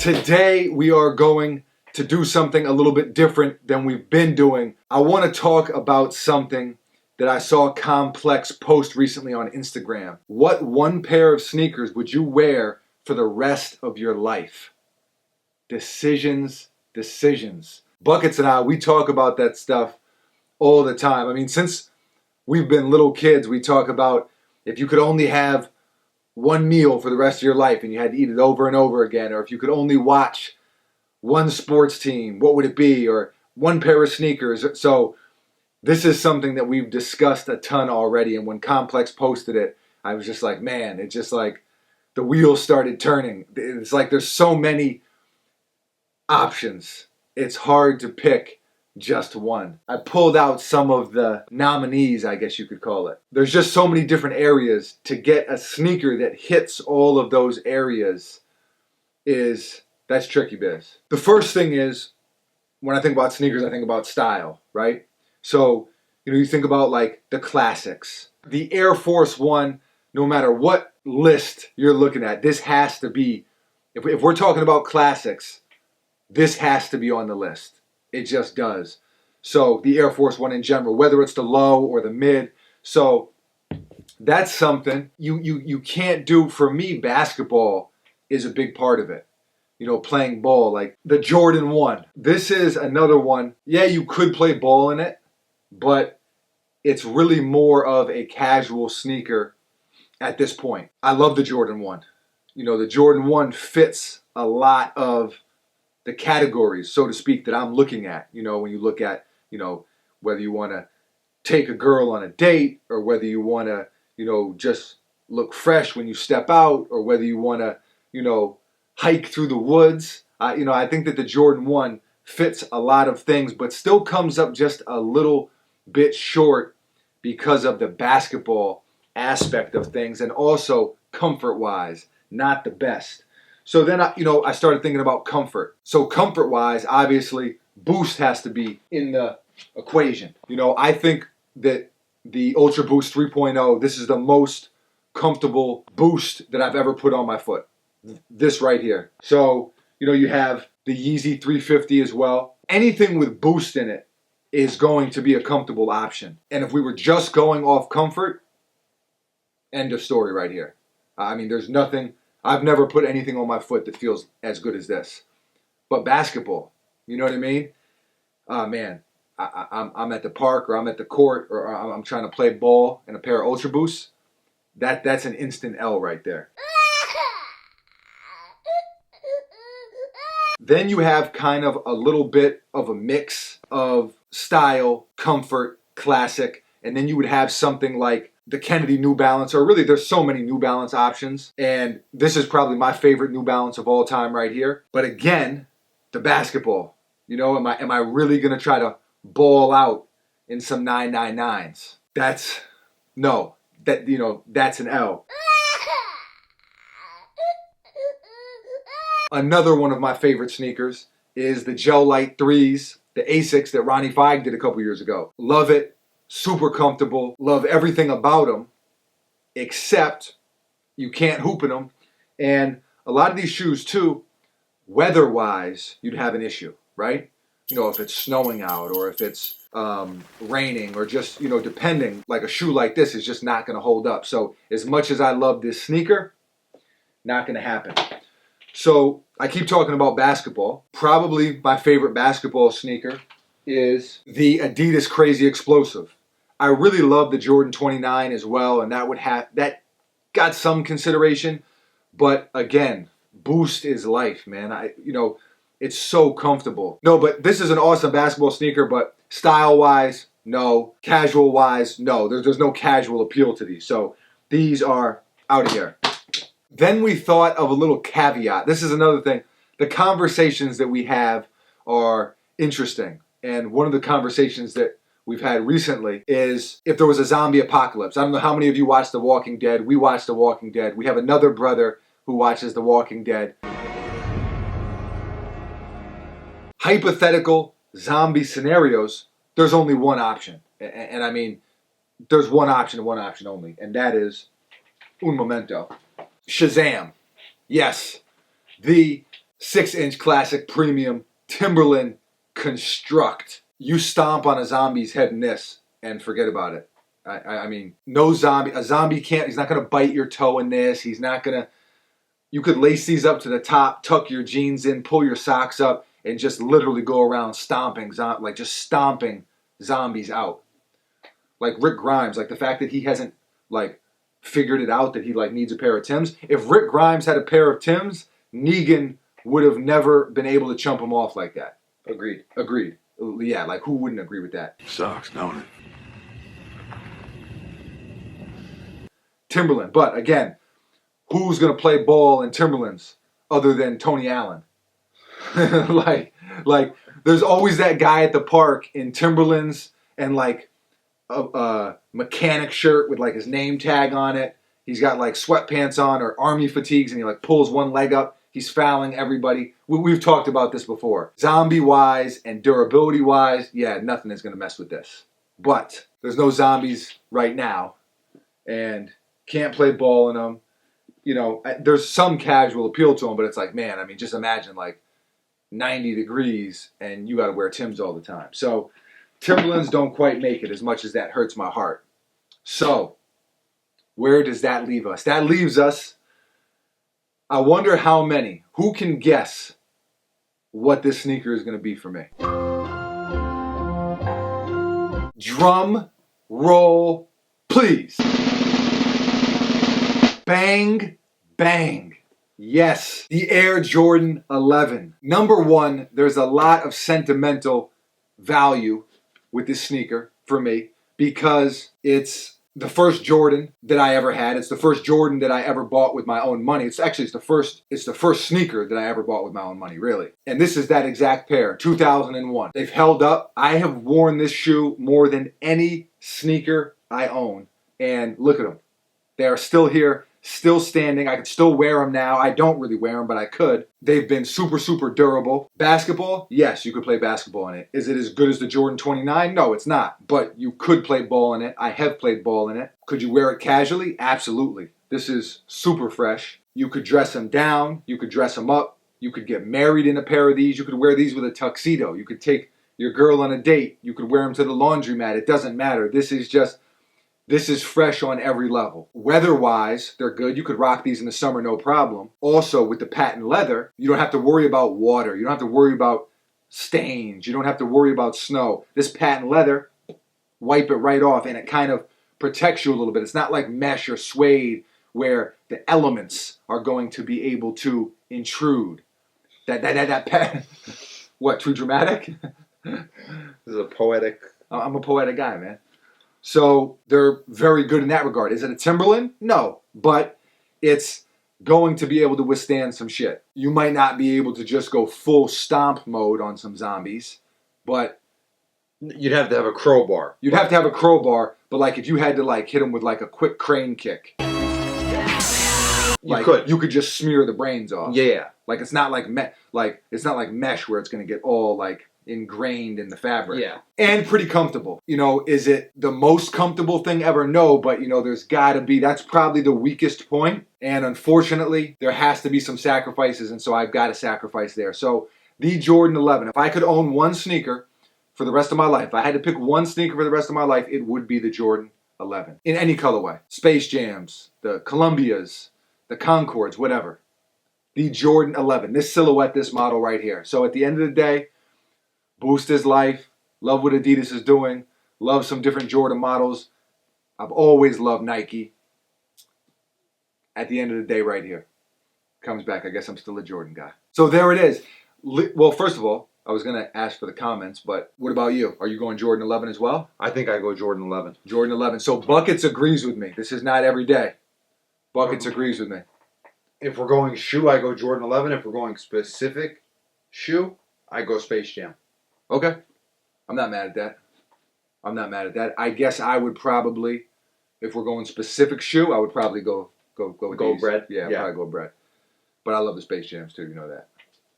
Today we are going to do something a little bit different than we've been doing. I want to talk about something that I saw Complex post recently on Instagram. What one pair of sneakers would you wear for the rest of your life? Decisions. Buckets and I, we talk about that stuff all the time. I mean, since we've been little kids, we talk about if you could only have one meal for the rest of your life and you had to eat it over and over again, or if you could only watch one sports team, what would it be? Or one pair of sneakers. So this is something that we've discussed a ton already, and when Complex posted it, I was just like, man, it's just like the wheels started turning. It's like there's so many options. It's hard to pick just one. I pulled out some of the nominees, I guess you could call it. There's just so many different areas. To get a sneaker that hits all of those areas that's tricky biz. The first thing is, when I think about sneakers, I think about style, right? So, you think about like the classics. The Air Force One, no matter what list you're looking at, this has to be, if we're talking about classics, this has to be on the list. It just does. So the Air Force One in general, whether it's the low or the mid. So that's something you can't do. For me, basketball is a big part of it. Playing ball, like the Jordan 1. This is another one. Yeah, you could play ball in it, but it's really more of a casual sneaker at this point. I love the Jordan 1. The Jordan 1 fits a lot of the categories, so to speak, that I'm looking at. When you look at, whether you want to take a girl on a date, or whether you want to, just look fresh when you step out, or whether you want to, hike through the woods. I think that the Jordan 1 fits a lot of things, but still comes up just a little bit short because of the basketball aspect of things, and also comfort-wise, not the best. So then, I started thinking about comfort. So comfort-wise, obviously, Boost has to be in the equation. I think that the Ultra Boost 3.0, this is the most comfortable Boost that I've ever put on my foot. This right here. So, you have the Yeezy 350 as well. Anything with Boost in it is going to be a comfortable option. And if we were just going off comfort, end of story right here. There's nothing. I've never put anything on my foot that feels as good as this. But basketball, you know what I mean? Man, I'm at the park, or I'm at the court, or I'm trying to play ball in a pair of Ultra Boosts. That's an instant L right there. Then you have kind of a little bit of a mix of style, comfort, classic, and then you would have something like the Kennedy New Balance, or really there's so many New Balance options, and this is probably my favorite New Balance of all time right here. But again, the basketball, am I really gonna try to ball out in some 999s? That's an L. Another one of my favorite sneakers is the Gel Light 3s, the Asics that Ronnie Feig did a couple years ago. Love it. Super comfortable. Love everything about them, except you can't hoop in them. And a lot of these shoes too, weather-wise, you'd have an issue, right? If it's snowing out, or if it's raining, or just, depending, like a shoe like this is just not going to hold up. So as much as I love this sneaker, not going to happen. So I keep talking about basketball. Probably my favorite basketball sneaker is the Adidas Crazy Explosive. I really love the Jordan 29 as well, and that got some consideration. But again, Boost is life, man. It's so comfortable. No, but this is an awesome basketball sneaker, but style-wise, no. Casual-wise, no. There's no casual appeal to these. So these are out of here. Then we thought of a little caveat. This is another thing. The conversations that we have are interesting. And one of the conversations that we've had recently is if there was a zombie apocalypse. I don't know how many of you watch The Walking Dead. We watch The Walking Dead. We have another brother who watches The Walking Dead. Hypothetical zombie scenarios, there's only one option. And there's one option and one option only. And that is un momento. Shazam. Yes, the 6-inch classic premium Timberland Construct. You stomp on a zombie's head in this and forget about it. I mean, no zombie. A zombie can't. He's not gonna bite your toe in this. He's not gonna. You could lace these up to the top, tuck your jeans in, pull your socks up, and just literally go around stomping, like just stomping zombies out. Like Rick Grimes, like the fact that he hasn't like figured it out that he like needs a pair of Timbs. If Rick Grimes had a pair of Timbs, Negan would have never been able to chump him off like that. Agreed. Yeah, like who wouldn't agree with that? Sucks, don't it? Timberland. But again, who's going to play ball in Timberlands other than Tony Allen? like there's always that guy at the park in Timberlands and like a mechanic shirt with like his name tag on it. He's got like sweatpants on or army fatigues and he like pulls one leg up. He's fouling everybody. We've talked about this before. Zombie-wise and durability-wise, yeah, nothing is going to mess with this. But there's no zombies right now and can't play ball in them. You know, there's some casual appeal to them, but it's like, man, I mean, just imagine like 90 degrees and you got to wear Timbs all the time. So Timberlands don't quite make it as much as that hurts my heart. So where does that leave us? That leaves us, I wonder how many, who can guess what this sneaker is going to be for me? Drum roll, please. Bang, bang. Yes, the Air Jordan 11. Number one, there's a lot of sentimental value with this sneaker for me because it's the first Jordan that I ever had. It's the first Jordan that I ever bought with my own money. It's the first sneaker that I ever bought with my own money, really. And this is that exact pair, 2001. They've held up. I have worn this shoe more than any sneaker I own. And look at them. They are still here, still standing. I could still wear them now. I don't really wear them, but I could. They've been super, super durable. Basketball? Yes, you could play basketball in it. Is it as good as the Jordan 29? No, it's not. But you could play ball in it. I have played ball in it. Could you wear it casually? Absolutely. This is super fresh. You could dress them down. You could dress them up. You could get married in a pair of these. You could wear these with a tuxedo. You could take your girl on a date. You could wear them to the laundromat. It doesn't matter. This is fresh on every level. Weather-wise, they're good. You could rock these in the summer, no problem. Also, with the patent leather, you don't have to worry about water. You don't have to worry about stains. You don't have to worry about snow. This patent leather, wipe it right off, and it kind of protects you a little bit. It's not like mesh or suede where the elements are going to be able to intrude. That what, too dramatic? This is a poetic... I'm a poetic guy, man. So they're very good in that regard. Is it a Timberland? No, but it's going to be able to withstand some shit. You might not be able to just go full stomp mode on some zombies, but You'd have to have a crowbar. You'd have to have a crowbar, but like if you had to like hit them with like a quick crane kick, you could just smear the brains off. Yeah. Like it's not like it's not like mesh where it's going to get all like ingrained in the fabric. Yeah. And pretty comfortable. You know, is it the most comfortable thing ever? No, but you know, there's got to be, that's probably the weakest point. And unfortunately, there has to be some sacrifices, and so I've got to sacrifice there. So the Jordan 11, if I could own one sneaker for the rest of my life, if I had to pick one sneaker for the rest of my life, it would be the Jordan 11 in any colorway. Space Jams, the Columbias, the Concords, whatever. The Jordan 11, this silhouette, this model right here. So at the end of the day, boost his life, love what Adidas is doing, love some different Jordan models. I've always loved Nike. At the end of the day right here, comes back, I guess I'm still a Jordan guy. So there it is. Well, first of all, I was going to ask for the comments, but what about you? Are you going Jordan 11 as well? I think I go Jordan 11. Jordan 11. So Buckets agrees with me. This is not every day. Buckets agrees with me. If we're going shoe, I go Jordan 11. If we're going specific shoe, I go Space Jam. Okay. I'm not mad at that. I guess I would probably, if we're going specific shoe, I would probably go Go Bread? Yeah, I'd Yeah. probably go Bread. But I love the Space Jams too, you know that.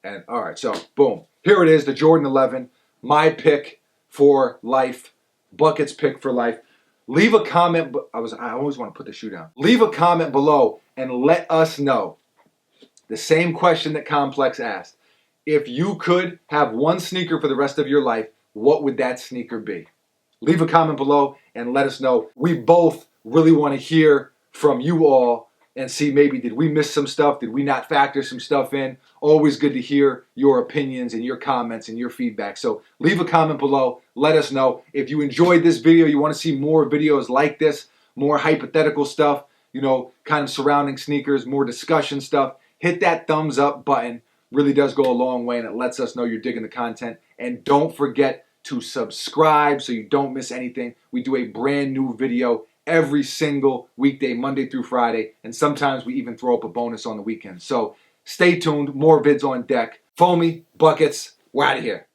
And all right, so boom. Here it is, the Jordan 11. My pick for life. Bucket's pick for life. Leave a comment. I always want to put the shoe down. Leave a comment below and let us know the same question that Complex asked. If you could have one sneaker for the rest of your life, what would that sneaker be? Leave a comment below and let us know. We both really want to hear from you all and see, maybe did we miss some stuff? Did we not factor some stuff in? Always good to hear your opinions and your comments and your feedback. So leave a comment below. Let us know. If you enjoyed this video, you want to see more videos like this, more hypothetical stuff, kind of surrounding sneakers, more discussion stuff, hit that thumbs up button. Really does go a long way, and it lets us know you're digging the content. And don't forget to subscribe so you don't miss anything. We do a brand new video every single weekday, Monday through Friday, and sometimes we even throw up a bonus on the weekend. So stay tuned, more vids on deck. Foamy, buckets, we're out of here.